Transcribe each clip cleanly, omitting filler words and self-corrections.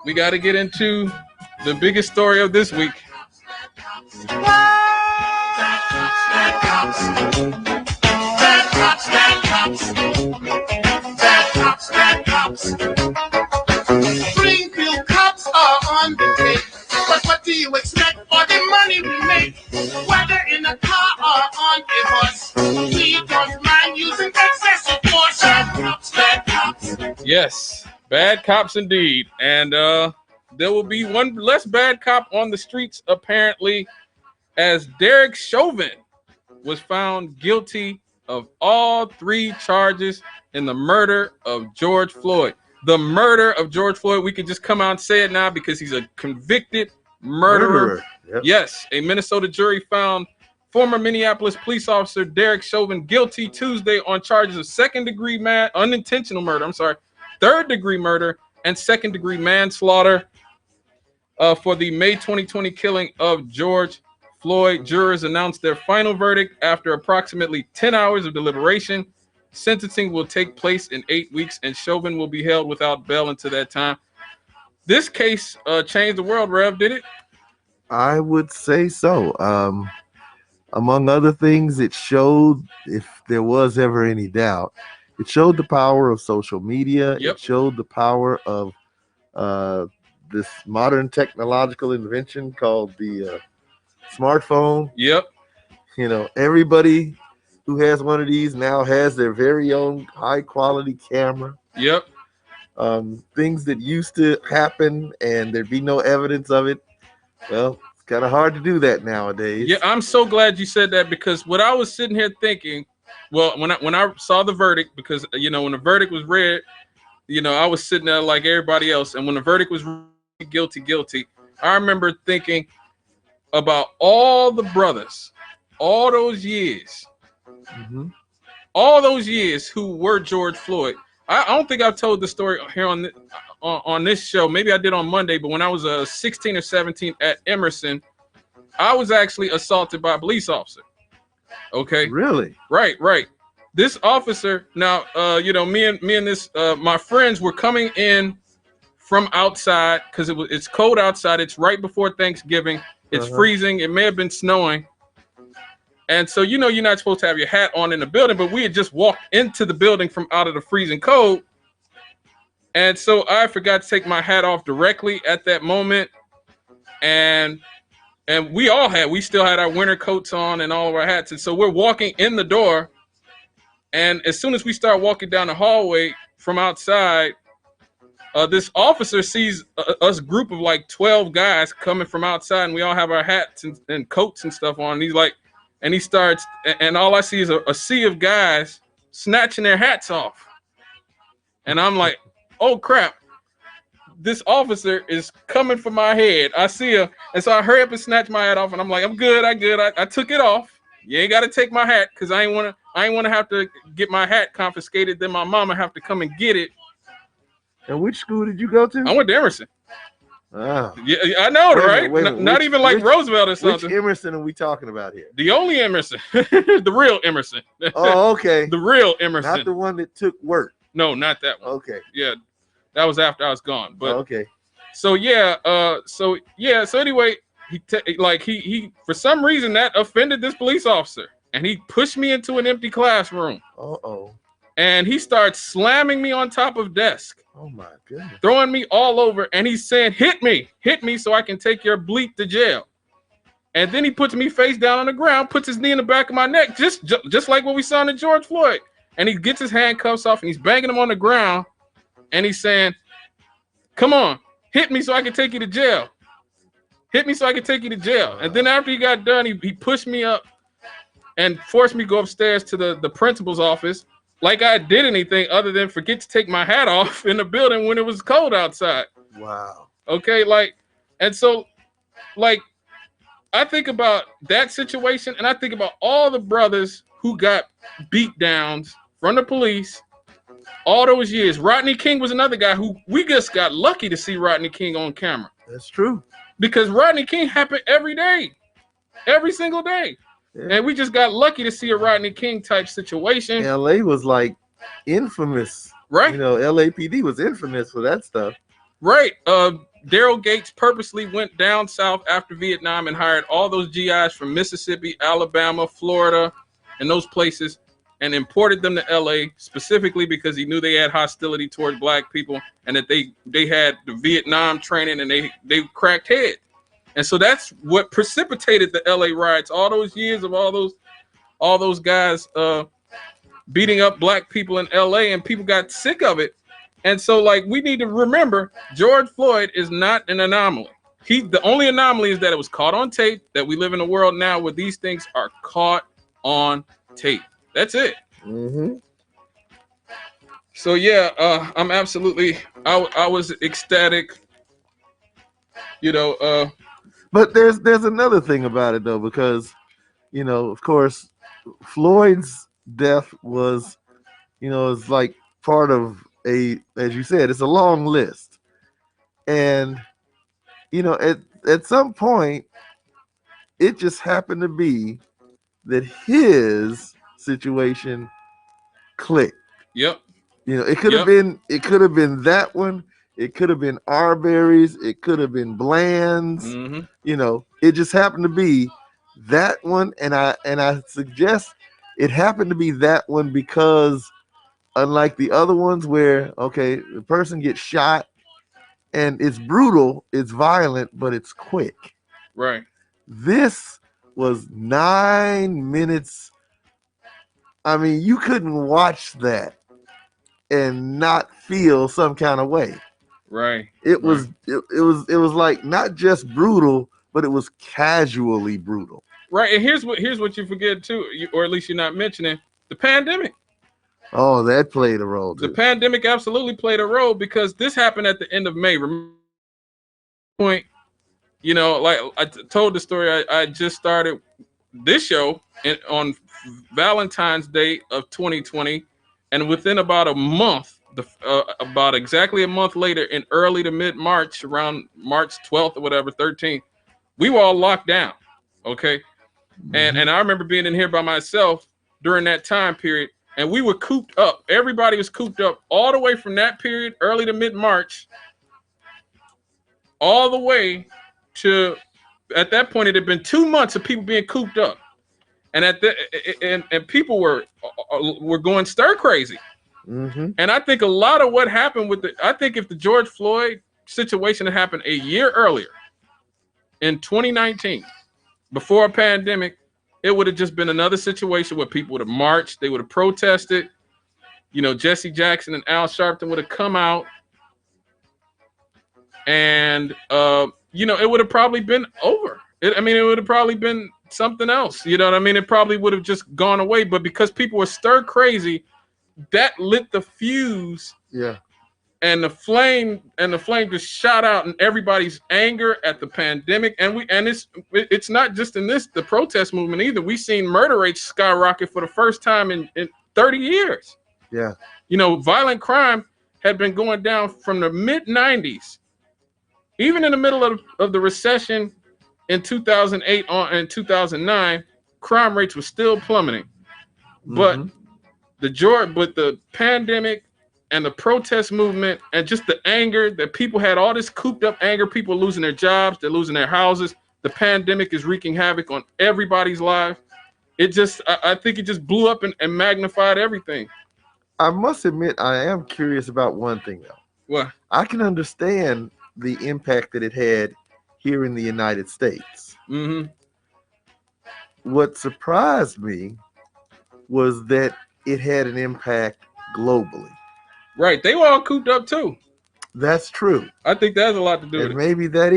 We got to get into the biggest story of this week. Springfield cops are on the case. But what do you expect for the money we make? Whether in a car or on a horse, we don't mind using excessive force. Bad cops. Yes, bad cops indeed. And there will be one less bad cop on the streets, apparently, as Derek Chauvin was found guilty of all 3 charges in the murder of George Floyd. The murder of George Floyd. We can just come out and say it now because he's a convicted murderer. Yep. Yes, a Minnesota jury found former Minneapolis police officer Derek Chauvin guilty Tuesday on charges of second-degree unintentional murder. Third-degree murder and second-degree manslaughter for the May 2020 killing of George Floyd. Jurors announced their final verdict after approximately 10 hours of deliberation. Sentencing will take place in 8 weeks, and Chauvin will be held without bail until that time. This case changed the world, Rev, did it? I would say so. Among other things, it showed, if there was ever any doubt, it showed the power of social media. Yep. It showed the power of this modern technological invention called the smartphone. Yep. You know, everybody who has one of these now has their very own high-quality camera. Yep. Things that used to happen and there'd be no evidence of it. Well, it's kind of hard to do that nowadays. Yeah, I'm so glad you said that, because what I was sitting here thinking, well, when I saw the verdict, because when the verdict was read, I was sitting there like everybody else, and when the verdict was guilty, I remember thinking about all the brothers, all those years, who were George Floyd. I don't think I've told the story here on this show. Maybe I did on Monday, but when I was 16 or 17 at Emerson, I was actually assaulted by a police officer. Okay. Really? Right. This officer, now, me and this, my friends were coming in from outside because it's cold outside. It's right before Thanksgiving. It's freezing. It may have been snowing. And so, you're not supposed to have your hat on in the building, but we had just walked into the building from out of the freezing cold. And so I forgot to take my hat off directly at that moment. And we still had our winter coats on and all of our hats. And so we're walking in the door. And as soon as we start walking down the hallway from outside, this officer sees us group of like 12 guys coming from outside, and we all have our hats and coats and stuff on. And he's like, and he starts, and all I see is a sea of guys snatching their hats off. And I'm like, oh crap, this officer is coming for my head. I see her. And so I hurry up and snatch my hat off, and I'm like, I'm good. I took it off. You ain't got to take my hat, because I ain't want to have to get my hat confiscated. Then my mama have to come and get it. And which school did you go to? I went to Emerson. Oh. Yeah, I know, right? Not even like Roosevelt or something. Which Emerson are we talking about here? The only Emerson. The real Emerson. Oh, okay. The real Emerson. Not the one that took work. No, not that one. Okay. Yeah, that was after I was gone. But okay. So anyway, he for some reason that offended this police officer, and he pushed me into an empty classroom. Uh-oh. And he starts slamming me on top of desk. Oh my goodness. Throwing me all over, and he's saying, hit me so I can take your bleep to jail. And then he puts me face down on the ground, puts his knee in the back of my neck, just like what we saw in George Floyd. And he gets his handcuffs off, and he's banging them on the ground, and he's saying, come on, hit me so I can take you to jail. Hit me so I can take you to jail. And then after he got done, he pushed me up and forced me to go upstairs to the principal's office, like I did anything other than forget to take my hat off in the building when it was cold outside. Wow. Okay, and so, I think about that situation, and I think about all the brothers who got beat downs from the police all those years. Rodney King was another guy who we just got lucky to see Rodney King on camera. That's true. Because Rodney King happened every day, every single day. Yeah. And we just got lucky to see a Rodney King type situation. LA was like infamous Right. You know, LAPD was infamous for that stuff. Right. Daryl Gates purposely went down south after Vietnam and hired all those GIs from Mississippi, Alabama, Florida, and those places, and imported them to LA specifically because he knew they had hostility towards black people and that they had the Vietnam training and they cracked head. And so that's what precipitated the LA riots. All those years of all those guys beating up black people in LA, and people got sick of it. And so, like, we need to remember, George Floyd is not an anomaly. The only anomaly is that it was caught on tape, that we live in a world now where these things are caught on tape. That's it. Mm-hmm. So, yeah, I'm absolutely, I was ecstatic, you know. But there's another thing about it, though, because, you know, of course, Floyd's death was, you know, it's like part of as you said, it's a long list. And, you know, at some point, it just happened to be that his situation clicked. Yep. You know, it could have been that one. It could have been Arbery's. It could have been Bland's. Mm-hmm. You know, it just happened to be that one. And I suggest it happened to be that one because, unlike the other ones where, okay, the person gets shot and it's brutal, it's violent, but it's quick. Right. This was 9 minutes. I mean, you couldn't watch that and not feel some kind of way. Right. It was like not just brutal, but it was casually brutal. Right. And here's what you forget too, or at least you're not mentioning, the pandemic. Oh, that played a role too. The pandemic absolutely played a role because this happened at the end of May. Remember, point, you know, like I told the story, I just started this show on Valentine's Day of 2020, and within about a month, about exactly a month later, in early to mid March, around March 12th or whatever, 13th, we were all locked down. Okay, and I remember being in here by myself during that time period. And we were cooped up. Everybody was cooped up all the way from that period, early to mid-March, all the way to, at that point, it had been 2 months of people being cooped up. And and people were going stir crazy. Mm-hmm. And I think a lot of what happened I think if the George Floyd situation had happened a year earlier, in 2019, before a pandemic, it would have just been another situation where people would have marched, they would have protested. You know, Jesse Jackson and Al Sharpton would have come out, and you know, it would have probably been over. It would have probably been something else. You know what I mean? It probably would have just gone away. But because people were stir crazy, that lit the fuse. Yeah. And the flame just shot out in everybody's anger at the pandemic. And it's not just in the protest movement either. We've seen murder rates skyrocket for the first time in 30 years. Yeah. You know, violent crime had been going down from the mid 90s. Even in the middle of the recession in 2008 and 2009, crime rates were still plummeting. Mm-hmm. But the pandemic and the protest movement and just the anger that people had, all this cooped up anger, people losing their jobs, they're losing their houses. The pandemic is wreaking havoc on everybody's life. I think it just blew up and magnified everything. I must admit, I am curious about one thing though. What? I can understand the impact that it had here in the United States. Mm-hmm. What surprised me was that it had an impact globally. Right, they were all cooped up too. That's true. I think that has a lot to do with it. Maybe that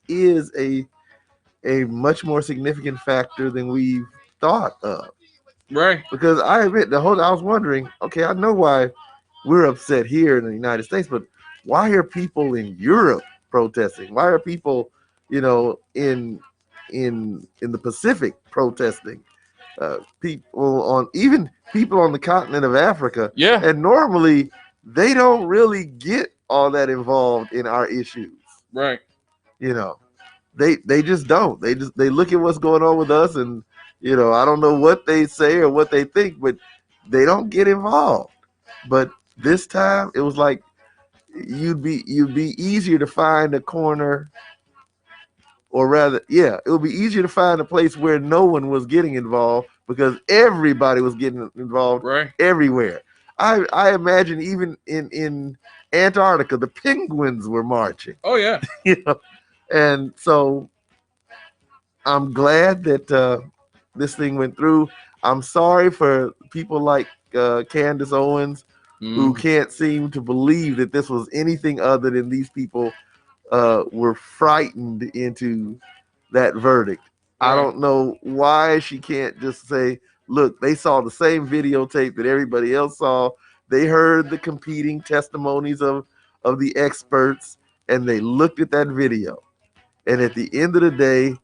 is a much more significant factor than we've thought of. Right. Because I admit, I was wondering, okay, I know why we're upset here in the United States, but why are people in Europe protesting? Why are people, you know, in the Pacific protesting? People on the continent of Africa. Yeah. And normally they don't really get all that involved in our issues. Right. You know, they just don't. They look at what's going on with us, and you know, I don't know what they say or what they think, but they don't get involved. But this time it was like you'd be easier to find a corner, or rather, yeah, it would be easier to find a place where no one was getting involved because everybody was getting involved Right. everywhere. I imagine even in Antarctica, the penguins were marching. Oh yeah. You know, and so I'm glad that this thing went through. I'm sorry for people like Candace Owens who can't seem to believe that this was anything other than these people were frightened into that verdict. I Right. don't know why she can't just say, look, they saw the same videotape that everybody else saw. They heard the competing testimonies of the experts, and they looked at that video. And at the end of the day,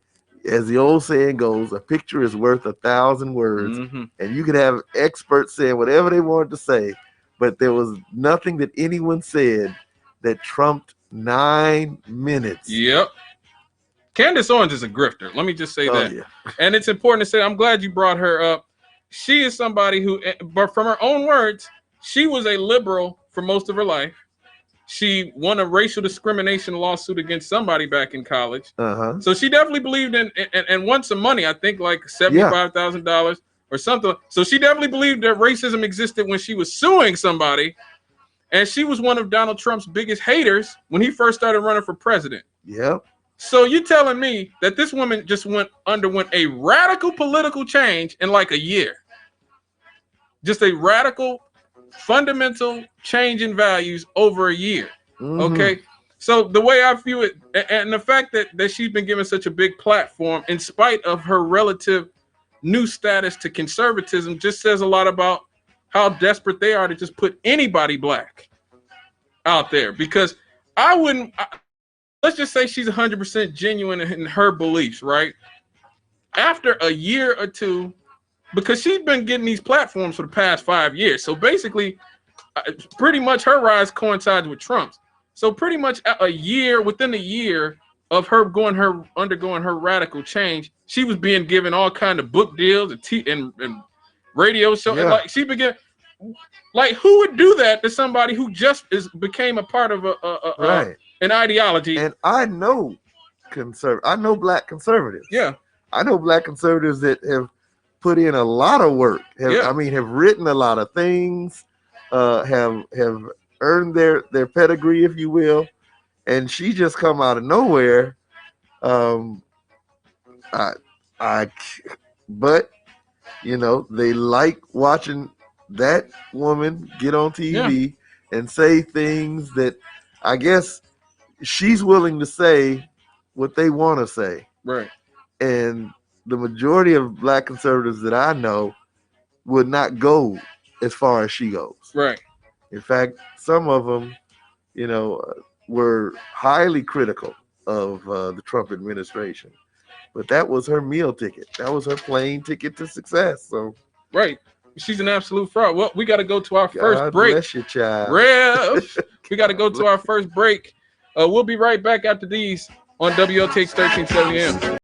as the old saying goes, a picture is worth 1,000 words. And you could have experts saying whatever they wanted to say, but there was nothing that anyone said that trumped 9 minutes. Yep. Candace Owens is a grifter. Let me just say that. Yeah. And it's important to say, I'm glad you brought her up. She is somebody who, but from her own words, she was a liberal for most of her life. She won a racial discrimination lawsuit against somebody back in college. So she definitely believed in and won some money. I think like $75,000 or something. So she definitely believed that racism existed when she was suing somebody. And she was one of Donald Trump's biggest haters when he first started running for president. Yep. So you telling me that this woman just underwent a radical political change in like a year? Just a radical, fundamental change in values over a year. Okay. So the way I view it, and the fact that she's been given such a big platform in spite of her relative new status to conservatism just says a lot about how desperate they are to just put anybody black out there. Because let's just say she's 100% genuine in her beliefs, right? After a year or two, because she's been getting these platforms for the past 5 years. So basically, pretty much her rise coincides with Trump's. So pretty much within a year of her undergoing her radical change, she was being given all kind of book deals and radio shows. And like she began, like who would do that to somebody who just became a part of an ideology? And I know black conservatives. Yeah. I know black conservatives that have put in a lot of work. Have written a lot of things, have earned their pedigree, if you will. And she just come out of nowhere. But you know, they like watching that woman get on TV and say things that I guess she's willing to say what they want to say. Right. And the majority of black conservatives that I know would not go as far as she goes. Right. In fact, some of them, you know, were highly critical of the Trump administration. But that was her meal ticket. That was her plane ticket to success. So, right. She's an absolute fraud. Well, we got to go to our first break. Bless you, child. Rev. We got to go to our first break. We'll be right back after these on WLTX 1370M.